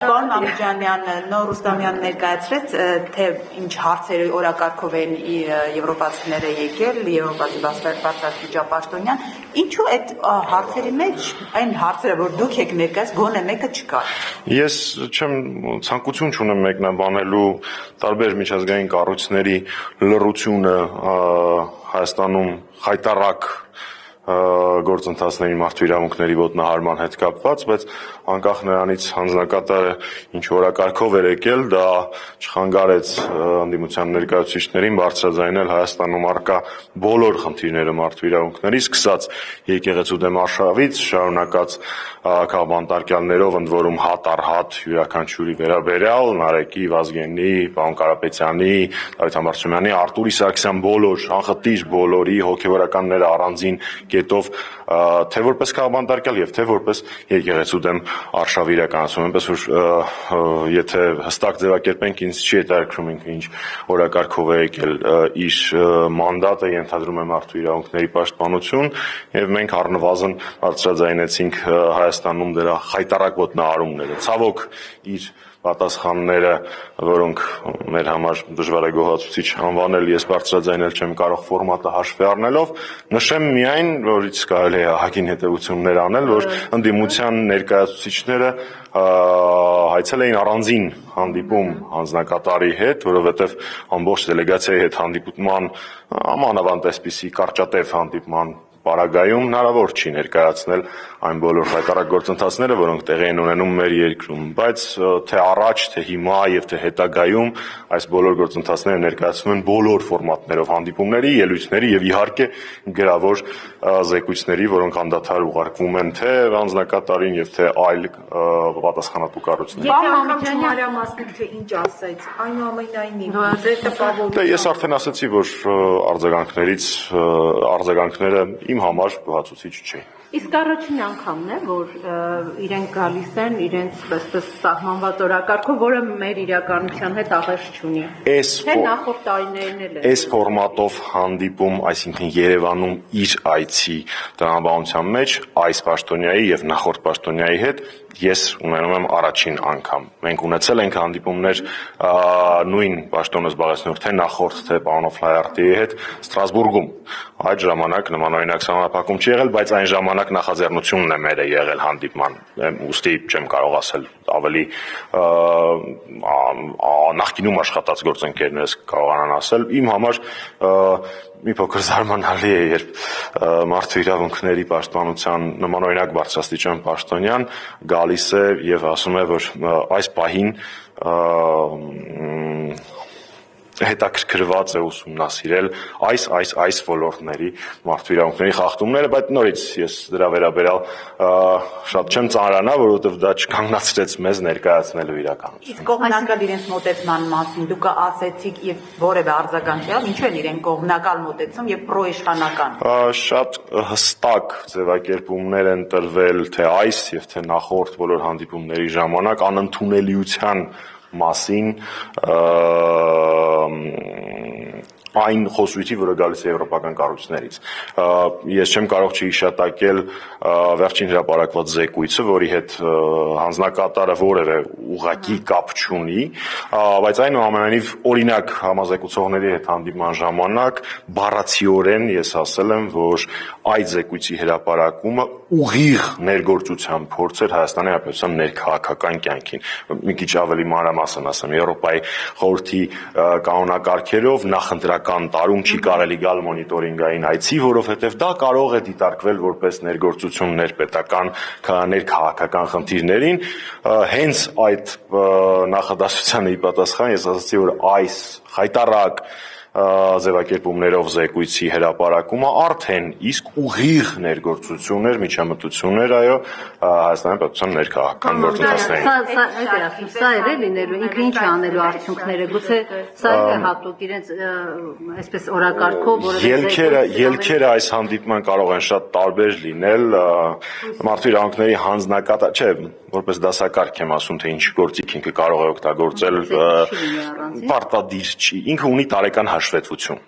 Պարոն Մամիկյանյան, նոր Ռուստամյան ներկայացրեց, թե ինչ հարցերի օրակարգով են եվրոպացիները եկել, եվրոպացի բարձրաստիճան, ինչու այդ հարցերի մեջ այն հարցերը, որ դուք եք ներկայաց, գոնե մեկը չկա։ Ես չեմ ցանկություն չունեմ մեկնաբանելու տարբեր միջազգային կառույցների լռությունը Հայաստանում խայտառակ գործընթացների մարդու իրավունքների ոտնահարման հետ կապված, բայց անկախ նրանից հանձնակատարը ինչ օրակարգով էր եկել, դա չխանգարեց ընդդիմության ներկայացուցիչներին բարձրաձայնել Հայաստանում առկա բոլոր խնդիրները մարդու իրավունքների, սկսած եկեղեցու դեմ արշավից, շարունակած քաղբանտարկյալներով, ընդ որում հատ առ հատ յուրաքանչյուրի վերաբերյալ, Նարեկի, Վազգենի, պարոն Կարապետյանի, Դավիթ Համբարձումյանի, Արտուրի Սարգսյան բոլոր, անխտիր բոլորի հոգևորականները առանձին կետով թե որպես քաղբանտարկյալ եւ թե որպես եկեղեցու դեմ արշավ իրականացում, այնպես որ եթե հստակ ձևակերպենք, ինձ չի հետաքրքրում ինքը ինչ օրակարգով է եկել, իր մանդատը ենթադրում է մարդու իրավունքների պաշտպանություն եւ մենք առնվազն բարձրաձայնեցինք Հայաստանում դրա խայտառակ ոտնահարումները, ցավոք իր պատասխանները, որոնք մեր համար դժվար է գոհացուցիչ անվանել, ես բարձրաձայնել չեմ կարող ֆորմատը հաշվի առնելով, նշեմ միայն, որից կարելի է ահագին հետևություններ անել, որ ընդդիմության ներկայացուցիչները հայցել էին առանձին հանդիպում հանձնակատարի հետ, որովհետև ամբողջ դելեգացիայի հետ հանդիպման ամանավանդ այսպիսի կարճատև հանդիպման պարագայում հնարավոր չի ներկայացնել այն բոլոր խայտառակ գործընթացները, որոնք տեղի են ունենում մեր երկրում, բայց թե առաջ, թե հիմա եւ թե հետագայում այս բոլոր գործընթացները ներկայացվում են բոլոր ֆորմատներով հանդիպումների, ելույթների եւ իհարկե գրավոր զեկույցների, որոնք անդադար ուղարկվում են թե անձնակատարին եւ թե այլ պատասխանատու կառույցներին։ Պարոն Մամիկյանյան մասնիկ թե ինչ ասեց, այնուամենայնիվ ձեր տպավորությունը։ Ես արդեն ասացի, որ արձագանքները իմ համար գոհացուցիչ չէ։ Իսկ առաջին անգամն է, որ իրենք գալիս են իրենց այսպես սահմանված օրակարգով, որը մեր իրականության հետ աղերս չունի։ Թե նախորդ տարիներն էլ է։ Այս ֆորմատով հանդիպում, այսինքն Երևանում իր այցի տրամաբանության մեջ այս պաշտոնյայի եւ նախորդ պաշտոնյայի հետ ես ունենում եմ առաջին անգամ։ Մենք ունեցել ենք հանդիպումներ նույն պաշտոնը զբաղեցնող թե նախորդ թե պարոն Ֆլայարտիի հետ Ստրասբուրգում։ Այդ ժամանակ նմանօրինակ սահմանափակում չի եղել, բայց այն ժամանակ նախաձեռնությունն է մեր եղել հանդիպման։ Ուստի չեմ կարող ասել ավելի նախկինում աշխատած գործընկերներս կարողանան ասել։ Իմ համար մի փոքր զարմանալի է, երբ մարդու իրավունքների պաշտպանության նմանօրինակ բարձրաստիճան պաշտոնյան գալիս է եւ ասում է, որ այս պահին հետաքրքրված է ուսումնասիրել այս ոլորտների մարդու իրավունքների խախտումները, բայց նորից ես դրա վերաբերյալ շատ չեմ ծանրանա, որովհետև դա չկանգնացրեց մեզ ներկայացնելու իրականություն։ Իսկ կողմնակալ իրենց մոտեցման մասին դուք ասեցիք եւ որևէ արձագանքյալ, ինչու են իրենք կողմնակալ մոտեցում եւ պրոիշխանական։ Շատ հստակ ձևակերպումներ են տրվել թե այս եւ թե նախորդ բոլոր հանդիպումների ժամանակ անընդունելիության մասին այն խոսույթի, որը գալիս է եվրոպական կառույցներից։ Ես չեմ կարող չհիշատակել վերջին հրապարակված զեկույցը, որի հետ հանձնակատարը որևէ ուղղակի կապ չունի, բայց այնուամենայնիվ օրինակ համազեկուցողների հետ հանդիպման ժամանակ բառացիորեն ես ասել եմ, որ այդ զեկույցի հրապարակումը ուղիղ ներգործության փորձ էր Հայաստանի Հանրապետության ներքաղաքական կյանքին։ Մի քիչ ավելի մանրամասն ասեմ, Եվրոպայի խորհրդի կանոնակարգերով նախընտրական տարում չի կարելի գալ մոնիտորինգային այցի, որովհետև դա կարող է դիտարկվել որպես ներգործություն ներպետական ներքաղաքական խնդիրներին։ Հենց այդ նախադասությանը ի պատասխան ես ասացի, որ այս խայտառակ ձևակերպումներով զեկույցի հրապարակումը արդեն իսկ ուղիղ ներգործություն էր, միջամտություն էր, այո, Հայաստանի Հանրապետության ներքաղաքական գործընթացներին։ Սա է լինելու, ինքը ինչ է անելու արդյունքները, գուցե սա է հատուկ իրենց այսպես օրակարգով, ելքերը այս հանդիպման կարող են շատ տարբեր լինել, մարդու իրավունքների հանձնակատար, չէ, որպես դասակարգ եմ ասում, թե ինչ գործիք ինքը կարող է օգտագործել, պարտադիր չի, ինքը ունի տարեկան հաշվետվություն,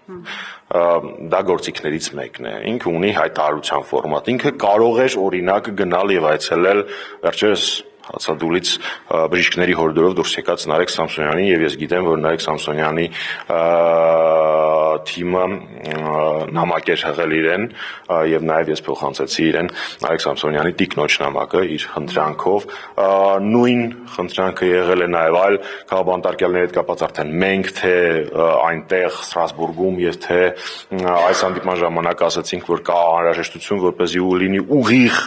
դա գործիքներից մեկն է, ինքը ունի հայտարարության ֆորմատ, ինքը կարող էր օրինակ գնալ եւ այցելել վերջերս հացադուլից բժիշկների հորդորով դուրս եկած Նարեկ Սամսոնյանին եւ ես գիտեմ, որ Նարեկ Սամսոնյանի թիմը նամակ էր հղել իրեն եւ նաեւ ես փոխանցեցի իրեն Նարեկ Սամսոնյանի տիկնոջ նամակը իր խնդրանքով նույն խնդրանքը եղել է նաեւ այլ քաղաքապետարների հետ կապված արդեն մենք թե այնտեղ Ստրասբուրգում եւ թե այս հանդիպման ժամանակ ասացինք, որ կա անհրաժեշտություն, որպեսզի լինի ուղիղ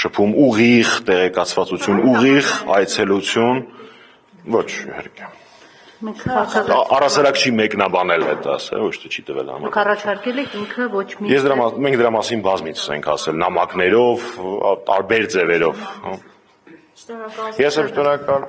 շփում, ուղիղ տեղեկացվածություն, ուղիղ այցելություն, ոչ իհարկե։ Առասարակ չի մեկնաբանել այդ ասել, ոչ թե չի տվել համակարգ։ Դուք առաջարկել եք ինքը ոչ մի Մենք դրա մասին բազմիցս ենք ասել, նամակներով, տարբեր ձևերով։ Ես եմ շնորհակալ։